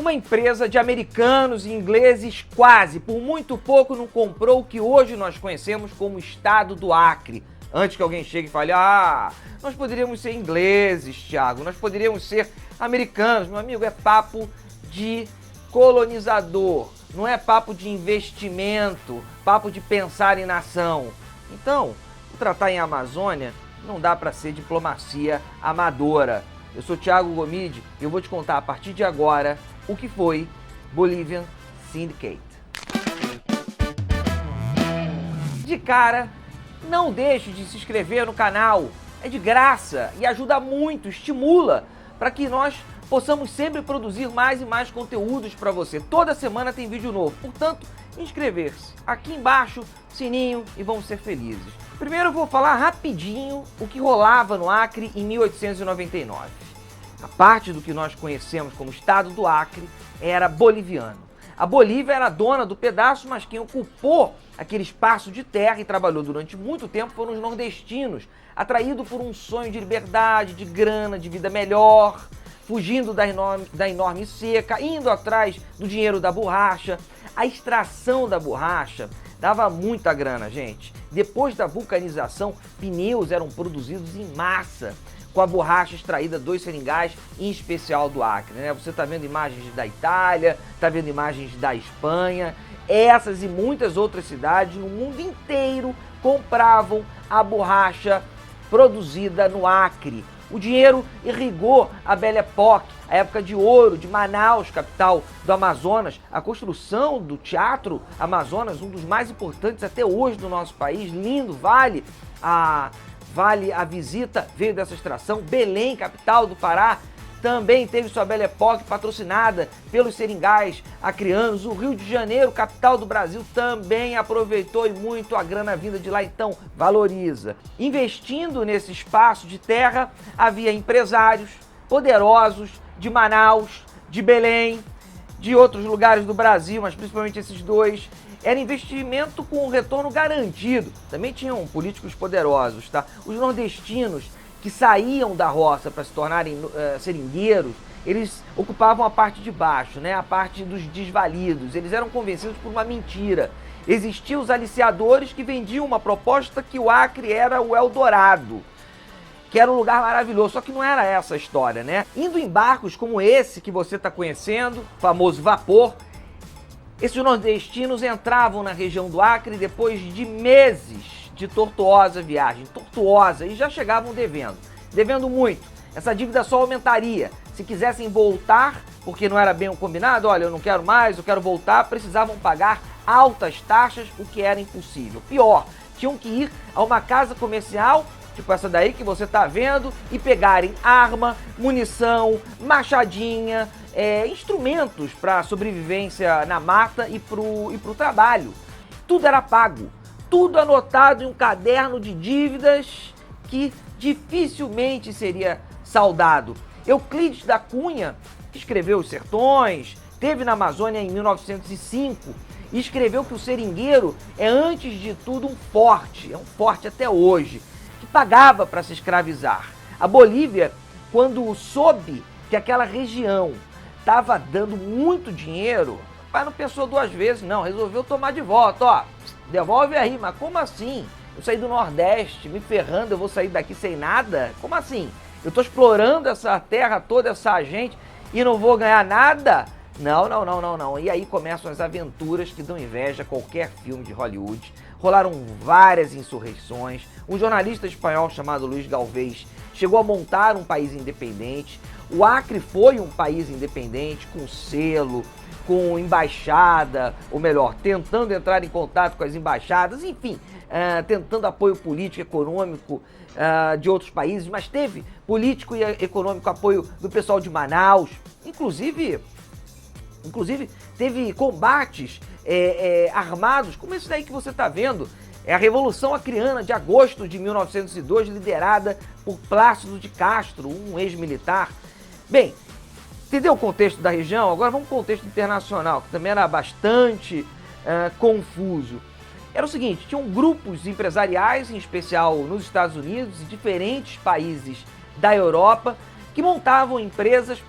Uma empresa de americanos e ingleses quase, por muito pouco, não comprou o que hoje nós conhecemos como Estado do Acre. Antes que alguém chegue e fale, nós poderíamos ser ingleses, Thiago, nós poderíamos ser americanos. Meu amigo, é papo de colonizador, não é papo de investimento, papo de pensar em nação. Então, tratar em Amazônia não dá para ser diplomacia amadora. Eu sou Thiago Gomide e eu vou te contar a partir de agora o que foi Bolivian Syndicate. De cara, não deixe de se inscrever no canal, é de graça e ajuda muito, estimula para que nós possamos sempre produzir mais e mais conteúdos para você. Toda semana tem vídeo novo, portanto, inscrever-se. Aqui embaixo, sininho e vamos ser felizes. Primeiro eu vou falar rapidinho o que rolava no Acre em 1899. A parte do que nós conhecemos como Estado do Acre era boliviano. A Bolívia era dona do pedaço, mas quem ocupou aquele espaço de terra e trabalhou durante muito tempo foram os nordestinos, atraídos por um sonho de liberdade, de grana, de vida melhor, fugindo da enorme seca, indo atrás do dinheiro da borracha. A extração da borracha dava muita grana, gente. Depois da vulcanização, pneus eram produzidos em massa, com a borracha extraída dos seringais, em especial do Acre, né? Você está vendo imagens da Itália, está vendo imagens da Espanha. Essas e muitas outras cidades no mundo inteiro compravam a borracha produzida no Acre. O dinheiro irrigou a Belle Époque, a época de ouro de Manaus, capital do Amazonas. A construção do Teatro Amazonas, um dos mais importantes até hoje do nosso país, lindo, vale a visita, veio dessa extração. Belém, capital do Pará, também teve sua Belle Époque patrocinada pelos seringais acreanos. O Rio de Janeiro, capital do Brasil, também aproveitou e muito a grana vinda de lá, então valoriza. Investindo nesse espaço de terra, havia empresários poderosos de Manaus, de Belém, de outros lugares do Brasil, mas principalmente esses dois. Era investimento com um retorno garantido. Também tinham políticos poderosos, tá? Os nordestinos que saíam da roça para se tornarem seringueiros, eles ocupavam a parte de baixo, né? A parte dos desvalidos. Eles eram convencidos por uma mentira. Existiam os aliciadores que vendiam uma proposta que o Acre era o Eldorado, que era um lugar maravilhoso, só que não era essa a história, né? Indo em barcos como esse que você está conhecendo, famoso vapor, esses nordestinos entravam na região do Acre depois de meses de tortuosa viagem, e já chegavam devendo muito. Essa dívida só aumentaria. Se quisessem voltar, porque não era bem o combinado, olha, eu não quero mais, eu quero voltar, precisavam pagar altas taxas, o que era impossível. Pior, tinham que ir a uma casa comercial, tipo essa daí que você está vendo, e pegarem arma, munição, machadinha, instrumentos para sobrevivência na mata e pro trabalho. Tudo era pago, tudo anotado em um caderno de dívidas que dificilmente seria saldado. Euclides da Cunha, que escreveu Os Sertões, esteve na Amazônia em 1905 e escreveu que o seringueiro é, antes de tudo, um forte até hoje, que pagava para se escravizar. A Bolívia, quando soube que aquela região estava dando muito dinheiro, o pai não pensou duas vezes, não, resolveu tomar de volta, ó, devolve aí, mas como assim? Eu saí do Nordeste, me ferrando, eu vou sair daqui sem nada? Como assim? Eu estou explorando essa terra toda, essa gente, e não vou ganhar nada? Não. E aí começam as aventuras que dão inveja a qualquer filme de Hollywood. Rolaram várias insurreições. Um jornalista espanhol chamado Luiz Galvez chegou a montar um país independente. O Acre foi um país independente, com selo, com embaixada, ou melhor, tentando entrar em contato com as embaixadas, enfim, tentando apoio político e econômico de outros países, mas teve político e econômico apoio do pessoal de Manaus, inclusive teve combates armados, como esse daí que você está vendo. É a Revolução Acreana de agosto de 1902, liderada por Plácido de Castro, um ex-militar. Bem, entendeu o contexto da região? Agora vamos para o contexto internacional, que também era bastante confuso. Era o seguinte, tinham grupos empresariais, em especial nos Estados Unidos e diferentes países da Europa, que montavam empresas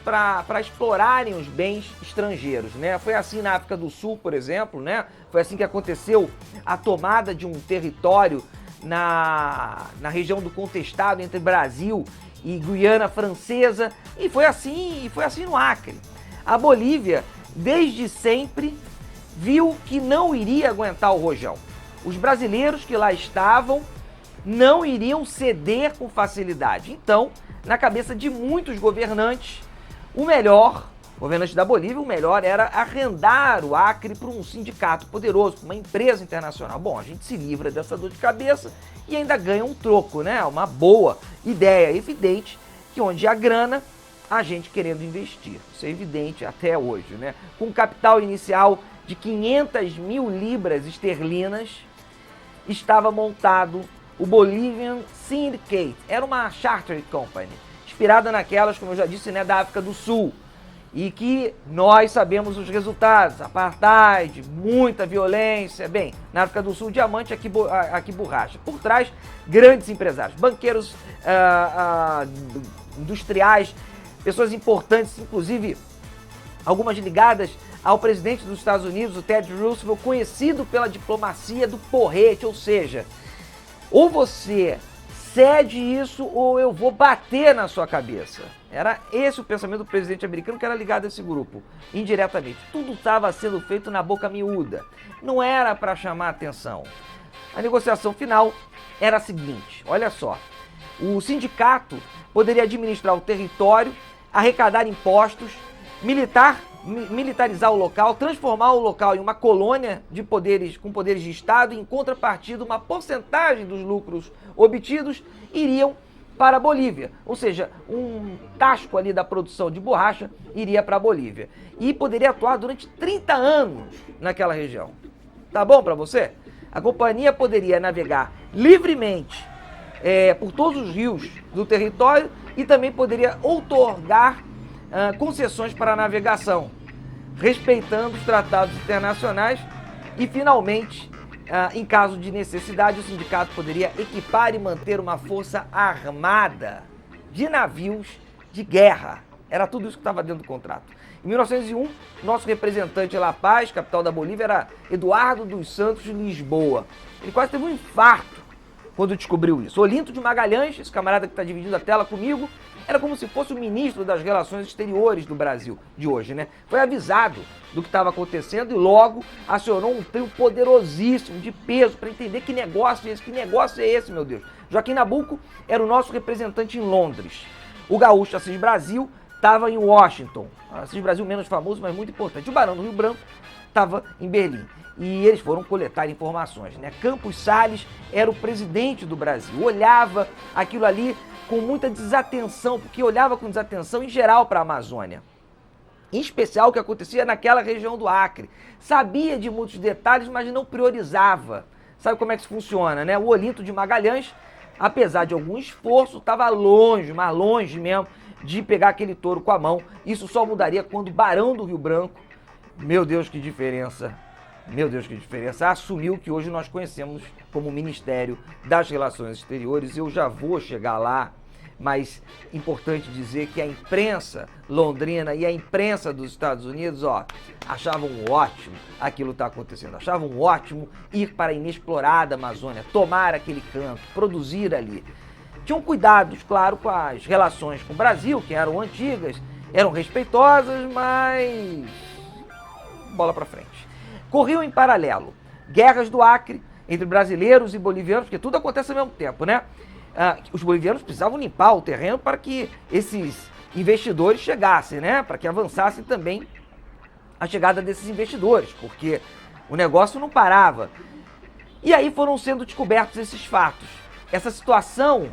para explorarem os bens estrangeiros, né? Foi assim na África do Sul, por exemplo, né? Foi assim que aconteceu a tomada de um território na região do contestado entre Brasil e Guiana Francesa, e foi assim no Acre. A Bolívia, desde sempre, viu que não iria aguentar o rojão. Os brasileiros que lá estavam não iriam ceder com facilidade. Então, na cabeça de muitos governantes, governantes da Bolívia, o melhor era arrendar o Acre para um sindicato poderoso, para uma empresa internacional. Bom, a gente se livra dessa dor de cabeça e ainda ganha um troco, né? Uma boa ideia. É evidente que onde há grana, a gente querendo investir. Isso é evidente até hoje, né? Com capital inicial de 500 mil libras esterlinas, estava montado o Bolivian Syndicate. Era uma charter company, inspirada naquelas, como eu já disse, né, da África do Sul. E que nós sabemos os resultados: apartheid, muita violência. Bem, na África do Sul, diamante, aqui borracha. Por trás, grandes empresários, banqueiros, industriais, pessoas importantes, inclusive algumas ligadas ao presidente dos Estados Unidos, o Ted Roosevelt, conhecido pela diplomacia do porrete, ou seja, ou você cede isso ou eu vou bater na sua cabeça. Era esse o pensamento do presidente americano, que era ligado a esse grupo, indiretamente. Tudo estava sendo feito na boca miúda, não era para chamar atenção. A negociação final era a seguinte: olha só, o sindicato poderia administrar o território, arrecadar impostos, militarizar o local, transformar o local em uma colônia com poderes de Estado, e em contrapartida uma porcentagem dos lucros obtidos iriam para a Bolívia. Ou seja, um tasco ali da produção de borracha iria para a Bolívia. E poderia atuar durante 30 anos naquela região. Tá bom para você? A companhia poderia navegar livremente por todos os rios do território e também poderia outorgar concessões para a navegação, respeitando os tratados internacionais. E, finalmente, em caso de necessidade, o sindicato poderia equipar e manter uma força armada de navios de guerra. Era tudo isso que estava dentro do contrato. Em 1901, nosso representante em La Paz, capital da Bolívia, era Eduardo dos Santos de Lisboa. Ele quase teve um infarto quando descobriu isso. Olinto de Magalhães, esse camarada que está dividindo a tela comigo, era como se fosse o ministro das Relações Exteriores do Brasil de hoje, né? Foi avisado do que estava acontecendo e logo acionou um trio poderosíssimo, de peso, para entender que negócio é esse, meu Deus. Joaquim Nabuco era o nosso representante em Londres. O gaúcho Assis Brasil estava em Washington. Assis Brasil menos famoso, mas muito importante. O Barão do Rio Branco estava em Berlim. E eles foram coletar informações, né? Campos Salles era o presidente do Brasil. Olhava aquilo ali com muita desatenção, porque olhava com desatenção em geral para a Amazônia. Em especial o que acontecia naquela região do Acre. Sabia de muitos detalhes, mas não priorizava. Sabe como é que isso funciona, né? O Olinto de Magalhães, apesar de algum esforço, estava longe, mas longe mesmo, de pegar aquele touro com a mão. Isso só mudaria quando o Barão do Rio Branco, meu Deus, que diferença, assumiu o que hoje nós conhecemos como Ministério das Relações Exteriores. Eu já vou chegar lá, mas importante dizer que a imprensa londrina e a imprensa dos Estados Unidos, achavam ótimo aquilo que está acontecendo, achavam ótimo ir para a inexplorada Amazônia, tomar aquele canto, produzir ali. Tinham cuidados, claro, com as relações com o Brasil, que eram antigas, eram respeitosas, mas bola para frente. Corriam em paralelo guerras do Acre entre brasileiros e bolivianos, porque tudo acontece ao mesmo tempo, né? Os bolivianos precisavam limpar o terreno para que esses investidores chegassem, né? Para que avançasse também a chegada desses investidores, porque o negócio não parava. E aí foram sendo descobertos esses fatos. Essa situação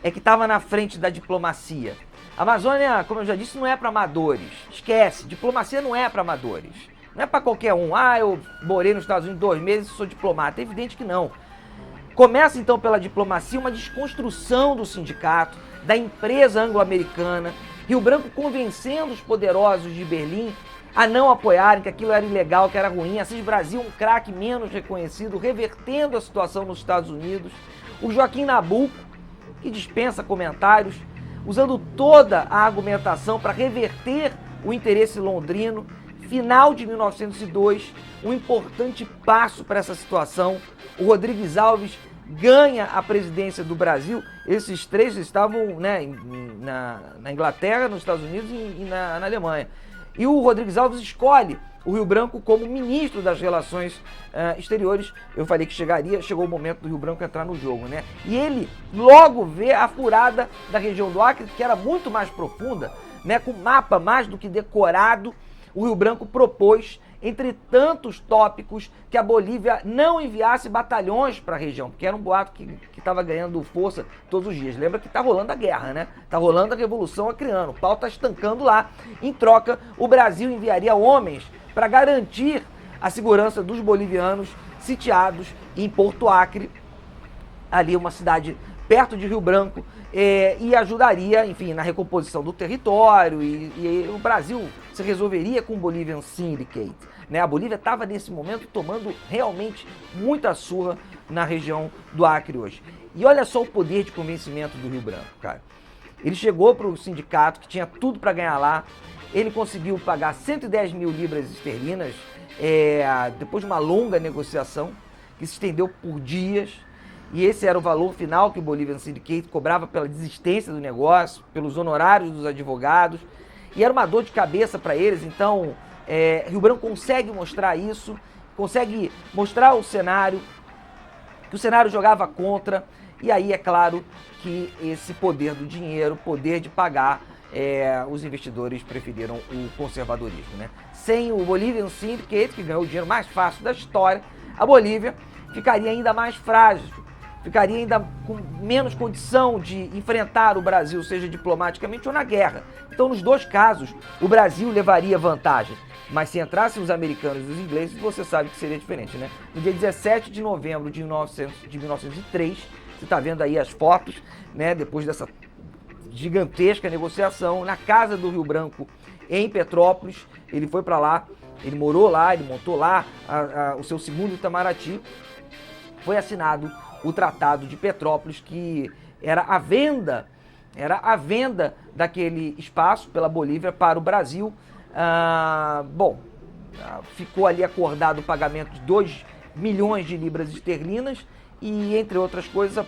é que estava na frente da diplomacia. A Amazônia, como eu já disse, não é para amadores. Esquece, diplomacia não é para amadores. Não é para qualquer um. Eu morei nos Estados Unidos 2 meses e sou diplomata. É evidente que não. Começa então pela diplomacia uma desconstrução do sindicato, da empresa anglo-americana, Rio Branco convencendo os poderosos de Berlim a não apoiarem, que aquilo era ilegal, que era ruim. Assis Brasil, um craque menos reconhecido, revertendo a situação nos Estados Unidos. O Joaquim Nabuco, que dispensa comentários. usando toda a argumentação para reverter o interesse londrino. Final de 1902, um importante passo para essa situação. O Rodrigues Alves ganha a presidência do Brasil. Esses três estavam, né, na Inglaterra, nos Estados Unidos e na Alemanha. E o Rodrigues Alves escolhe o Rio Branco como ministro das Relações Exteriores. Eu falei que chegou o momento do Rio Branco entrar no jogo, né? E ele logo vê a furada da região do Acre, que era muito mais profunda, né, com mapa mais do que decorado. O Rio Branco propôs, entre tantos tópicos, que a Bolívia não enviasse batalhões para a região, porque era um boato que estava ganhando força todos os dias. Lembra que está rolando a guerra, né? Está rolando a Revolução Acreana, o pau está estancando lá. Em troca, o Brasil enviaria homens para garantir a segurança dos bolivianos sitiados em Porto Acre, ali uma cidade perto de Rio Branco, e ajudaria, enfim, na recomposição do território, e o Brasil se resolveria com o Bolivian Syndicate, né? A Bolívia estava nesse momento tomando realmente muita surra na região do Acre hoje. E olha só o poder de convencimento do Rio Branco, cara. Ele chegou para o sindicato, que tinha tudo para ganhar lá, ele conseguiu pagar 110 mil libras esterlinas, depois de uma longa negociação, que se estendeu por dias. E esse era o valor final que o Bolivian Syndicate cobrava pela desistência do negócio, pelos honorários dos advogados. E era uma dor de cabeça para eles. Então, Rio Branco consegue mostrar isso, consegue mostrar o cenário, que o cenário jogava contra. E aí, é claro, que esse poder do dinheiro, poder de pagar, os investidores preferiram o conservadorismo, né? Sem o Bolivian Syndicate, que ganhou o dinheiro mais fácil da história, a Bolívia ficaria ainda mais frágil, ficaria ainda com menos condição de enfrentar o Brasil, seja diplomaticamente ou na guerra. Então, nos dois casos, o Brasil levaria vantagem. Mas se entrassem os americanos e os ingleses, você sabe que seria diferente, né? No dia 17 de novembro de 1903, você está vendo aí as fotos, né? Depois dessa gigantesca negociação, na casa do Rio Branco, em Petrópolis, ele foi para lá, ele morou lá, ele montou lá o seu segundo Itamaraty. Foi assinado o Tratado de Petrópolis, que era a venda daquele espaço pela Bolívia para o Brasil. Ficou ali acordado o pagamento de 2 milhões de libras esterlinas e, entre outras coisas, a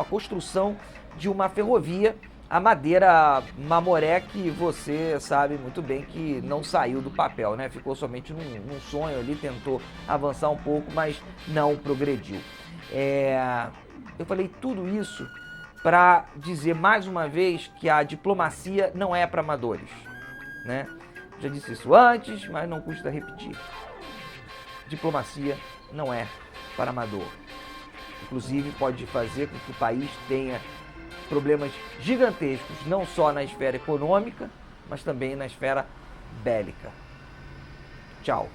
construção de uma ferrovia, a Madeira Mamoré, que você sabe muito bem que não saiu do papel, né? Ficou somente num sonho ali, tentou avançar um pouco, mas não progrediu. Eu falei tudo isso para dizer mais uma vez que a diplomacia não é para amadores, né? Já disse isso antes, mas não custa repetir. Diplomacia não é para amador. Inclusive pode fazer com que o país tenha problemas gigantescos, não só na esfera econômica, mas também na esfera bélica. Tchau.